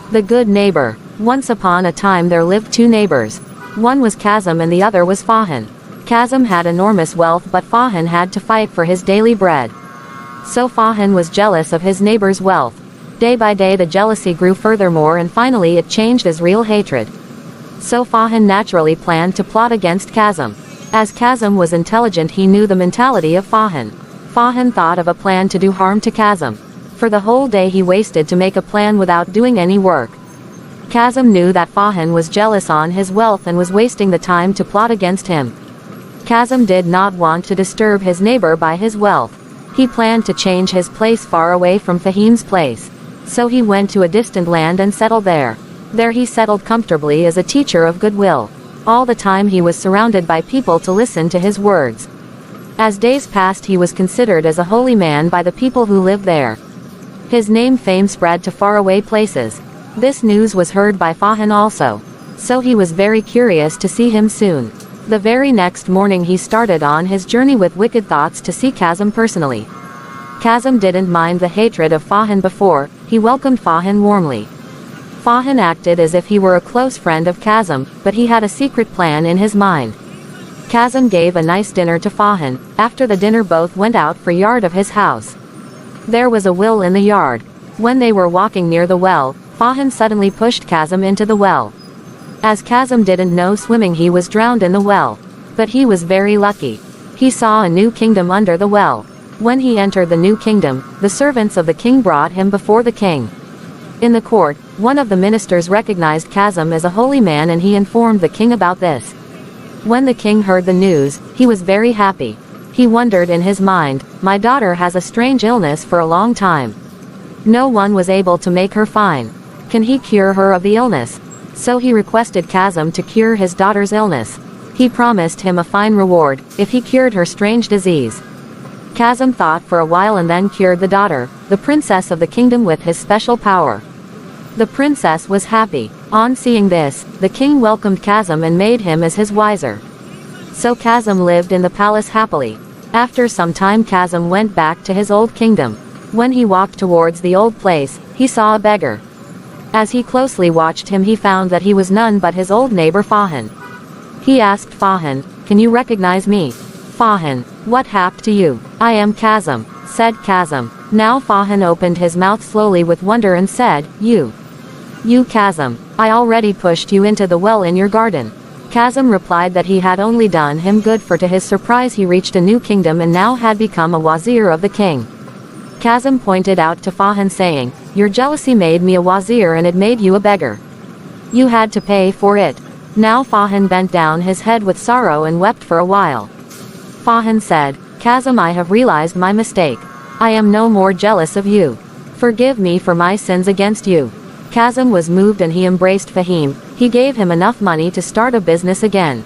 The Good Neighbor. Once upon a time there lived two neighbors. One was Kazım and the other was Pphra. Kazım had enormous wealth, but Pphra had to fight for his daily bread. So Pphra was jealous of his neighbor's wealth. Day by day the jealousy grew furthermore, and finally it changed as real hatred. So Pphra naturally planned to plot against Kazım. As Kazım was intelligent, he knew the mentality of Pphra. Pphra thought of a plan to do harm to Kazım. For the whole day he wasted to make a plan without doing any work. Kazım knew that Pphra was jealous on his wealth and was wasting the time to plot against him. Kazım did not want to disturb his neighbor by his wealth. He planned to change his place far away from Pha's place. So he went to a distant land and settled there. There he settled comfortably as a teacher of goodwill. All the time he was surrounded by people to listen to his words. As days passed, he was considered as a holy man by the people who lived there. His fame spread to faraway places. This news was heard by Pphra also. So he was very curious to see him soon. The very next morning he started on his journey with wicked thoughts to see Kazım personally. Kazım didn't mind the hatred of Pphra before. He welcomed Pphra warmly. Pphra acted as if he were a close friend of Kazım, but he had a secret plan in his mind. Kazım gave a nice dinner to Pphra. After the dinner both went out for yard of his house. There was a well in the yard. When they were walking near the well, Pphra suddenly pushed Kazım into the well. As Kazım didn't know swimming, he was drowned in the well. But he was very lucky. He saw a new kingdom under the well. When he entered the new kingdom, the servants of the king brought him before the king. In the court, one of the ministers recognized Kazım as a holy man, and he informed the king about this. When the king heard the news, he was very happy. He wondered in his mind, "My daughter has a strange illness for a long time. No one was able to make her fine. Can he cure her of the illness?" So he requested Kazım to cure his daughter's illness. He promised him a fine reward if he cured her strange disease. Kazım thought for a while and then cured the daughter, the princess of the kingdom, with his special power. The princess was happy. On seeing this, the king welcomed Kazım and made him as his vizier. So Kazım lived in the palace happily. After some time Kazım went back to his old kingdom. When he walked towards the old place, he saw a beggar. As he closely watched him, he found that he was none but his old neighbor Pphra. He asked Pphra, "Can you recognize me?" "Pphra, what happened to you?" "I am Kazım," said Kazım. Now Pphra opened his mouth slowly with wonder and said, You Kazım, I already pushed you into the well in your garden." Kazım replied that he had only done him good, for to his surprise he reached a new kingdom and now had become a vizier of the king. Kazım pointed out to Pphra saying, "Your jealousy made me a vizier and it made you a beggar. You had to pay for it." Now Pphra bent down his head with sorrow and wept for a while. Pphra said, "Kazım, I have realized my mistake. I am no more jealous of you. Forgive me for my sins against you." Kazım was moved and he embraced Pphra. He gave him enough money to start a business again.